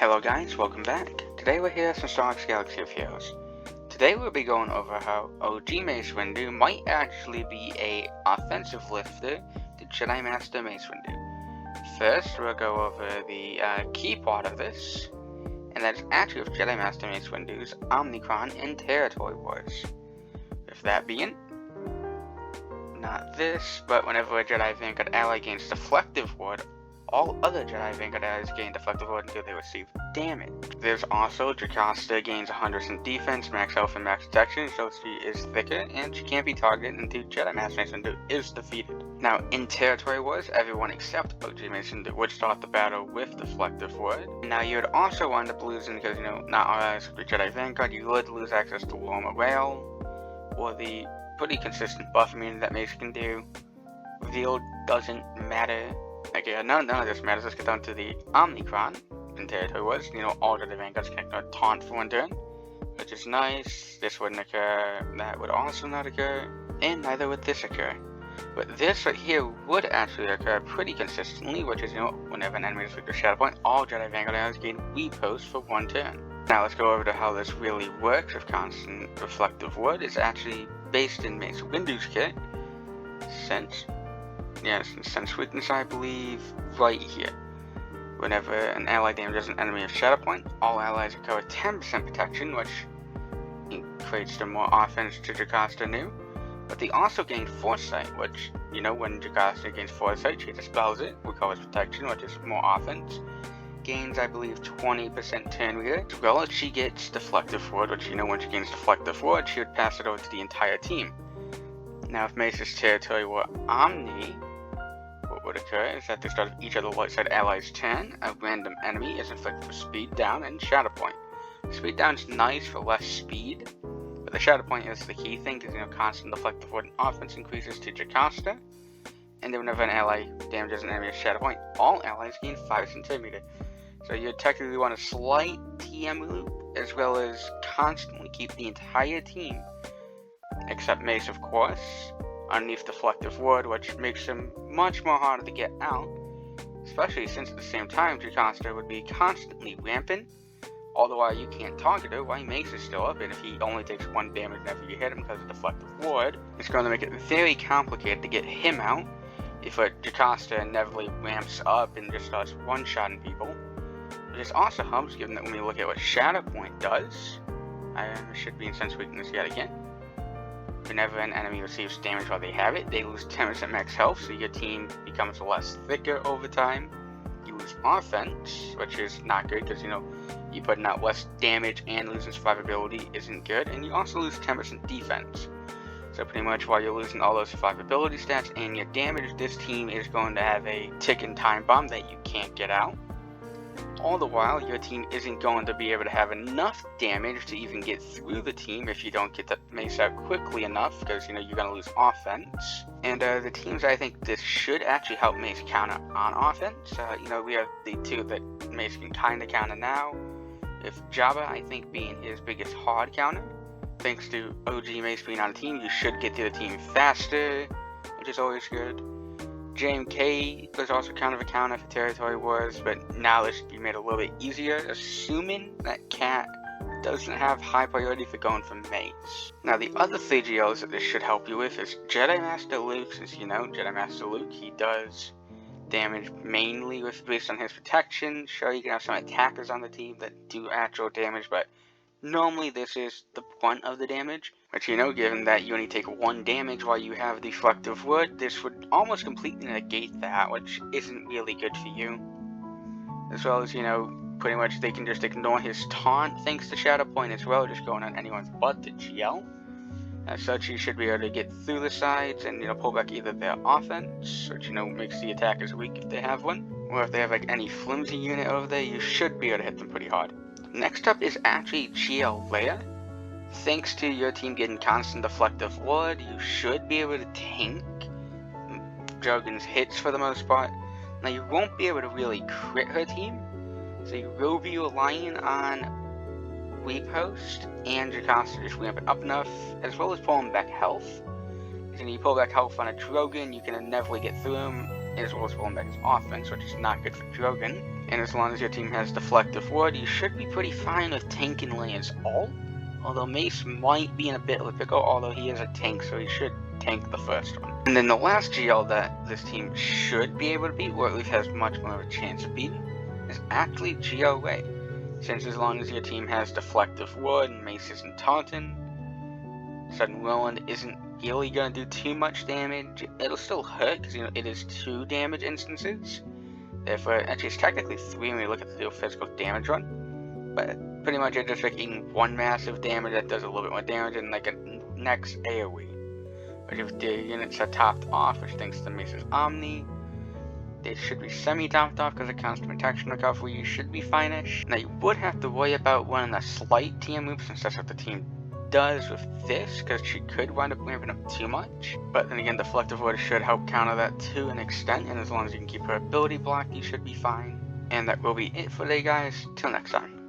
Hello guys, welcome back. Today we're here at some Star Wars Galaxy of Heroes. Today we'll be going over how OG Mace Windu might actually be a offensive lifter to Jedi Master Mace Windu. First, we'll go over the key part of this, and that's actually with Jedi Master Mace Windu's Omnicron and Territory Wars. With that being, not this, but whenever a Jedi Vanguard ally gains deflective ward, all other Jedi Vanguard allies gain deflective ward until they receive damage. There's also Jocasta gains 100% defense, max health, and max protection, so she is thicker, and she can't be targeted until Jedi Master Mace Windu is defeated. Now, in Territory Wars, everyone except OG Mace Windu would start the battle with deflective ward. Now, you would also wind up losing because, not all allies would be Jedi Vanguard. You would lose access to Warm Rail, or the pretty consistent buff immunity that Mace can do. Reveal doesn't matter. Okay, none of this matters. Let's get down to the Omnicron in Territory Wars. All Jedi Vanguards can taunt for one turn, which is nice. This wouldn't occur. That would also not occur. And neither would this occur. But this right here would actually occur pretty consistently, which is, whenever an enemy deflects a shadow point, all Jedi Vanguard allies gain repost for one turn. Now let's go over to how this really works with constant reflective ward. It's actually based in Mace Windu's kit. Sense weakness, I believe, right here. Whenever an ally damages an enemy of Shadow Point, all allies recover 10% protection, which creates them more offense to Jocasta new. But they also gain Foresight, which, when Jocasta gains Foresight, she dispels it, recovers protection, which is more offense. Gains, I believe, 20% turn reader, as well as she gets deflective ward, which, when she gains deflective ward, she would pass it over to the entire team. Now, if Mace's Territory were Omni, what would occur is at the start of each of the light side allies' turn, a random enemy is inflicted with Speed Down and Shadow Point. Speed Down is nice for less speed, but the Shadow Point is the key thing, because constant deflective ward and offense increases to Jocasta, and then whenever an ally damages an enemy with Shadow Point, all allies gain 5% turn meter. So you technically want a slight TM loop, as well as constantly keep the entire team, except Mace, of course, underneath deflective ward, which makes him much more harder to get out, especially since at the same time Jocasta would be constantly rampant, all the while you can't target her while Mace is still up, and if he only takes 1 damage whenever you hit him because of deflective ward, it's going to make it very complicated to get him out if Jocasta inevitably ramps up and just starts one-shotting people. This also helps, given that when we look at what Shadow Point does, I should be in sense weakness yet again. Whenever an enemy receives damage while they have it, they lose 10% max health, so your team becomes less thicker over time. You lose offense, which is not good, because, you putting out less damage and losing survivability isn't good, and you also lose 10% defense. So pretty much while you're losing all those survivability stats and your damage, this team is going to have a ticking time bomb that you can't get out. All the while, your team isn't going to be able to have enough damage to even get through the team if you don't get the Mace out quickly enough, because, you're going to lose offense. And the teams I think this should actually help Mace counter on offense. We have the two that Mace can kind of counter now. If Jabba, I think, being his biggest hard counter, thanks to OG Mace being on the team, you should get to the team faster, which is always good. JMK was also kind of a counter for Territory Wars, but now this should be made a little bit easier, assuming that Cat doesn't have high priority for going for Mace. Now, the other 3 GLs that this should help you with is Jedi Master Luke, since Jedi Master Luke, he does damage mainly based on his protection. Sure, you can have some attackers on the team that do actual damage, but normally this is the brunt of the damage, which, given that you only take 1 damage while you have deflective ward, this would almost completely negate that, which isn't really good for you. As well as, pretty much they can just ignore his taunt thanks to Shadow Point as well, just going on anyone's butt to GL. As such, you should be able to get through the sides and, pull back either their offense, which, makes the attackers weak if they have one, or if they have, any flimsy unit over there, you should be able to hit them pretty hard. Next up is actually GL Leia. Thanks to your team getting constant deflective ward, you should be able to tank Jogan's hits for the most part. Now, you won't be able to really crit her team, so you will be relying on repost and Jocasta just ramp it up enough, as well as pulling back health. Because when you pull back health on a Drogon, you can inevitably get through him, as well as pulling back his offense, which is not good for Drogon. And as long as your team has deflective wood, you should be pretty fine with tanking Leia's ult. Although Mace might be in a bit of a pickle, although he is a tank, so he should tank the first one. And then the last GL that this team should be able to beat, or at least has much more of a chance of beating, is actually GL Lei. Since as long as your team has deflective wood and Mace isn't taunting, Sudden Whirlwind isn't really going to do too much damage. It'll still hurt, because it is 2 damage instances. Therefore, actually it's technically 3 when we look at the physical damage run. But pretty much it's just like eating 1 massive damage that does a little bit more damage and like a next AoE. But if the units are topped off, which thanks to Mace's Omni, they should be semi-topped off because of constant protection recovery, you should be fine-ish. Now you would have to worry about running a slight TM move since that's what the team does with this, because she could wind up ramping up too much. But then again, deflective wood should help counter that to an extent, and as long as you can keep her ability blocked, you should be fine. And that will be it for today, guys. Till next time.